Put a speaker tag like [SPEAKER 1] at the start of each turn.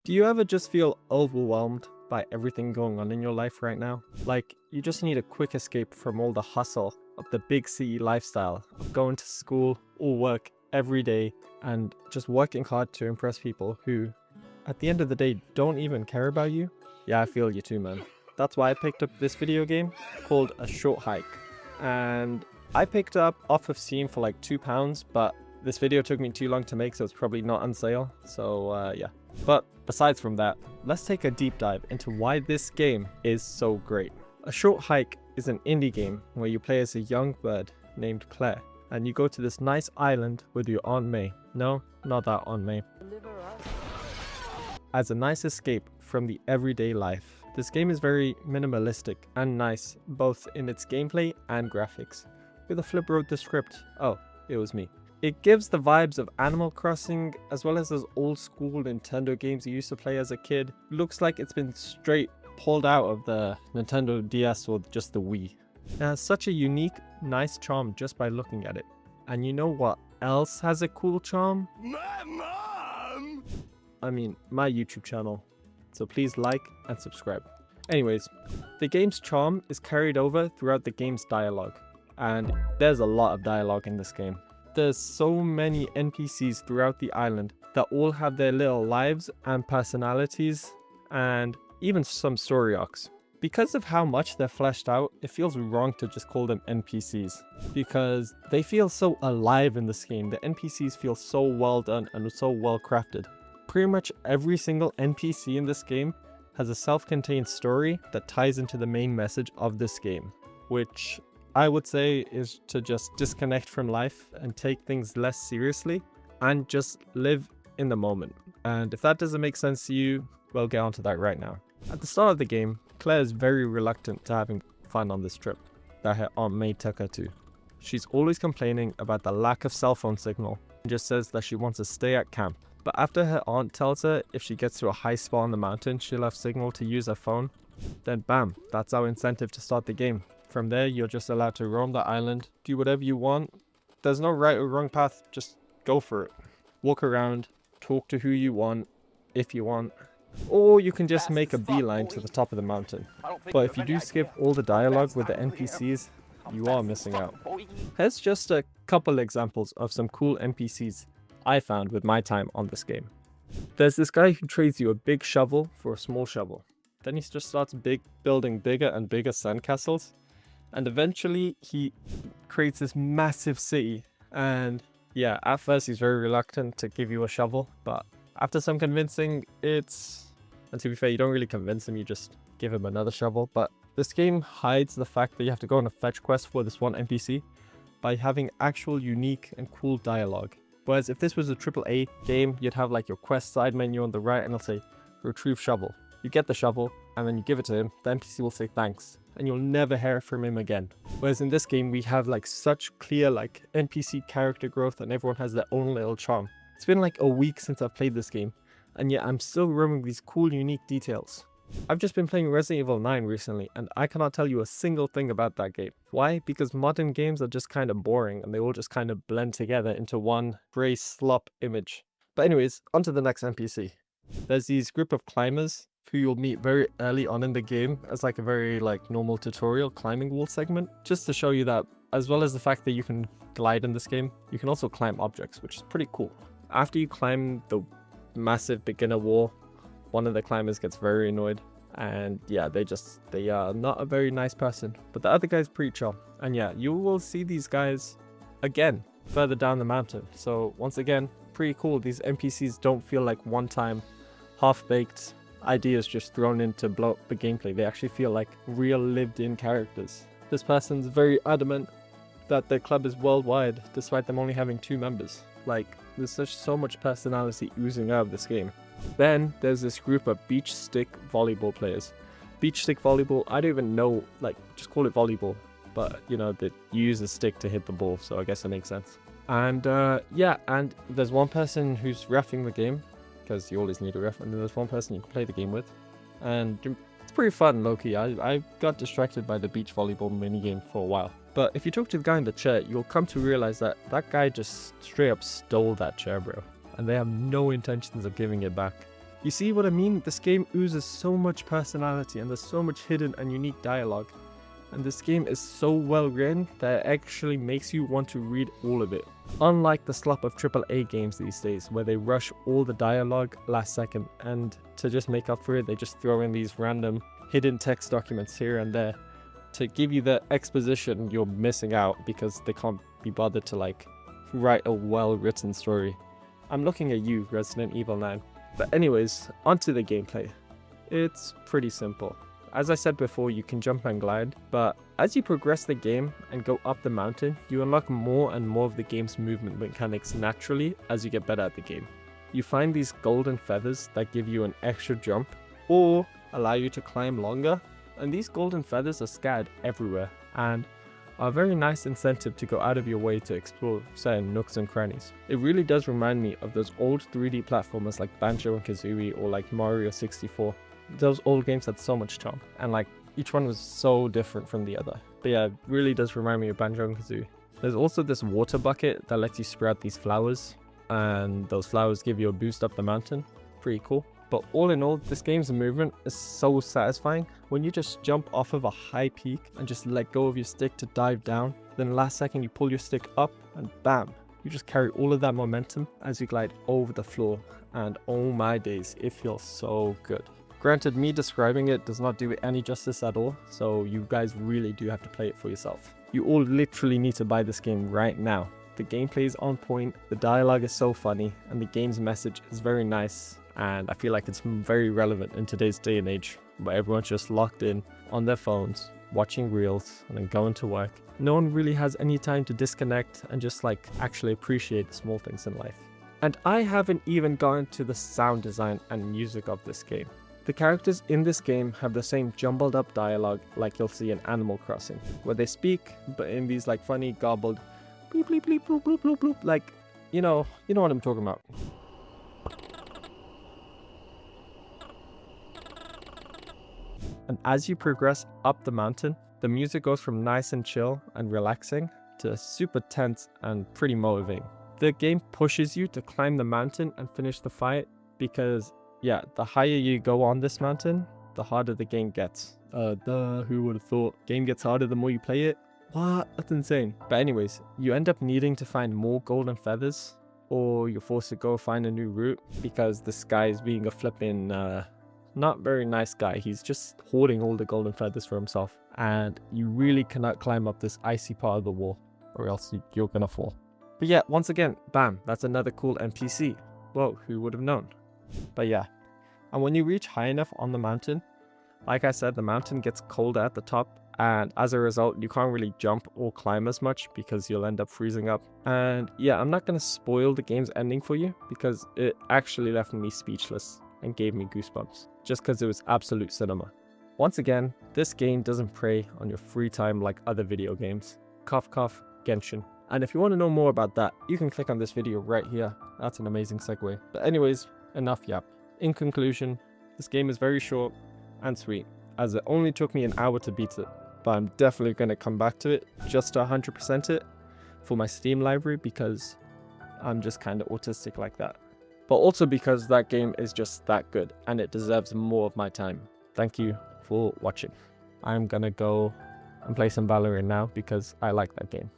[SPEAKER 1] Do you ever just feel overwhelmed by everything going on in your life right now? Like, you just need a quick escape from all the hustle of the big city lifestyle of going to school or work every day and just working hard to impress people who, at the end of the day, don't even care about you? Yeah, I feel you too, man. That's why I picked up this video game called A Short Hike. And I picked it up off of Steam for like £2, but this video took me too long to make, so it's probably not on sale. So yeah. But besides from that, let's take a deep dive into why this game is so great. A Short Hike is an indie game where you play as a young bird named Claire, and you go to this nice island with your Aunt May. No, not that Aunt May. As a nice escape from the everyday life. This game is very minimalistic and nice, both in its gameplay and graphics. Who the flip wrote the script? Oh, it was me. It gives the vibes of Animal Crossing, as well as those old school Nintendo games you used to play as a kid. Looks like it's been straight pulled out of the Nintendo DS or just the Wii. It has such a unique, nice charm just by looking at it. And you know what else has a cool charm?
[SPEAKER 2] My mom!
[SPEAKER 1] I mean, my YouTube channel. So please like and subscribe. Anyways, the game's charm is carried over throughout the game's dialogue. And there's a lot of dialogue in this game. There's so many NPCs throughout the island that all have their little lives and personalities and even some story arcs. Because of how much they're fleshed out, it feels wrong to just call them NPCs because they feel so alive in this game. The NPCs feel so well done and so well crafted. Pretty much every single NPC in this game has a self-contained story that ties into the main message of this game, which I would say is to just disconnect from life and take things less seriously and just live in the moment. And if that doesn't make sense to you, we'll get onto that right now. At the start of the game, Claire is very reluctant to having fun on this trip that her Aunt May took her to. She's always complaining about the lack of cell phone signal and just says that she wants to stay at camp. But after her aunt tells her if she gets to a high spot on the mountain, she'll have signal to use her phone, then bam, that's our incentive to start the game. From there, you're just allowed to roam the island, do whatever you want. There's no right or wrong path, just go for it. Walk around, talk to who you want, if you want. Or you can just make a beeline to the top of the mountain. But if you do skip all the dialogue with the NPCs, you are missing out. Here's just a couple examples of some cool NPCs I found with my time on this game. There's this guy who trades you a big shovel for a small shovel. Then he just starts building bigger and bigger sandcastles. And eventually he creates this massive city. And yeah, at first he's very reluctant to give you a shovel, but after some convincing, and to be fair, you don't really convince him, you just give him another shovel. But this game hides the fact that you have to go on a fetch quest for this one NPC by having actual unique and cool dialogue. Whereas if this was a AAA game, you'd have like your quest side menu on the right and it'll say retrieve shovel. You get the shovel and then you give it to him, the NPC will say thanks and you'll never hear from him again. Whereas in this game we have like such clear like NPC character growth and everyone has their own little charm. It's been like a week since I've played this game and yet I'm still remembering these cool unique details. I've just been playing Resident Evil 9 recently and I cannot tell you a single thing about that game. Why? Because modern games are just kind of boring and they all just kind of blend together into one grey slop image. But anyways, on to the next NPC. There's these group of climbers who you'll meet very early on in the game as like a very like normal tutorial climbing wall segment. Just to show you that, as well as the fact that you can glide in this game, you can also climb objects, which is pretty cool. After you climb the massive beginner wall, one of the climbers gets very annoyed and yeah, they are not a very nice person, but the other guy's pretty chill. And yeah, you will see these guys again further down the mountain. So once again, pretty cool. These NPCs don't feel like one-time half-baked ideas just thrown in to blow up the gameplay. They actually feel like real lived-in characters. This person's very adamant that their club is worldwide despite them only having 2 members. Like, there's so much personality oozing out of this game. Then there's this group of beach stick volleyball players. Beach stick volleyball, I don't even know, like, just call it volleyball. But, you know, that you use a stick to hit the ball, so I guess that makes sense. And, yeah, and there's one person who's reffing the game, because you always need a ref, and there's one person you can play the game with. And it's pretty fun, low-key. I got distracted by the beach volleyball minigame for a while. But if you talk to the guy in the chair, you'll come to realize that that guy just straight up stole that chair, bro. And they have no intentions of giving it back. You see what I mean? This game oozes so much personality and there's so much hidden and unique dialogue. And this game is so well written that it actually makes you want to read all of it. Unlike the slop of AAA games these days, where they rush all the dialogue last second, and to just make up for it, they just throw in these random hidden text documents here and there to give you the exposition you're missing out because they can't be bothered to like write a well-written story. I'm looking at you, Resident Evil 9. But anyways, onto the gameplay. It's pretty simple. As I said before, you can jump and glide, but as you progress the game and go up the mountain, you unlock more and more of the game's movement mechanics naturally as you get better at the game. You find these golden feathers that give you an extra jump or allow you to climb longer, and these golden feathers are scattered everywhere and are a very nice incentive to go out of your way to explore certain nooks and crannies. It really does remind me of those old 3D platformers like Banjo and Kazooie or like Mario 64. Those old games had so much charm, and like each one was so different from the other. But yeah, it really does remind me of Banjo and Kazooie. There's also this water bucket that lets you sprout these flowers, and those flowers give you a boost up the mountain. Pretty cool. But all in all, this game's movement is so satisfying. When you just jump off of a high peak and just let go of your stick to dive down, then last second you pull your stick up and bam, you just carry all of that momentum as you glide over the floor, and oh my days, it feels so good. Granted, me describing it does not do it any justice at all, so you guys really do have to play it for yourself. You all literally need to buy this game right now. The gameplay is on point, the dialogue is so funny, and the game's message is very nice, and I feel like it's very relevant in today's day and age, where everyone's just locked in on their phones, watching reels, and then going to work. No one really has any time to disconnect and just like actually appreciate the small things in life. And I haven't even gone to the sound design and music of this game. The characters in this game have the same jumbled up dialogue like you'll see in Animal Crossing, where they speak, but in these like funny garbled bleep bleep bleep bloop bloop bloop bloop, like, you know what I'm talking about. And as you progress up the mountain, the music goes from nice and chill and relaxing to super tense and pretty motivating. The game pushes you to climb the mountain and finish the fight because yeah, the higher you go on this mountain, the harder the game gets. Who would have thought? Game gets harder the more you play it? What? That's insane. But anyways, you end up needing to find more golden feathers, or you're forced to go find a new route because this guy is being a flipping, not very nice guy. He's just hoarding all the golden feathers for himself. And you really cannot climb up this icy part of the wall, or else you're gonna fall. But yeah, once again, bam, that's another cool NPC. Whoa, who would have known? But yeah, and when you reach high enough on the mountain, like I said, the mountain gets colder at the top, and as a result, you can't really jump or climb as much because you'll end up freezing up. And yeah, I'm not going to spoil the game's ending for you because it actually left me speechless and gave me goosebumps just because it was absolute cinema. Once again, this game doesn't prey on your free time like other video games. Cough cough, Genshin. And if you want to know more about that, you can click on this video right here. That's an amazing segue. But anyways, enough yap. In conclusion, this game is very short and sweet, as it only took me an hour to beat it, but I'm definitely going to come back to it just to 100% it for my Steam library because I'm just kind of autistic like that. But also because that game is just that good and it deserves more of my time. Thank you for watching. I'm going to go and play some Valorant now because I like that game.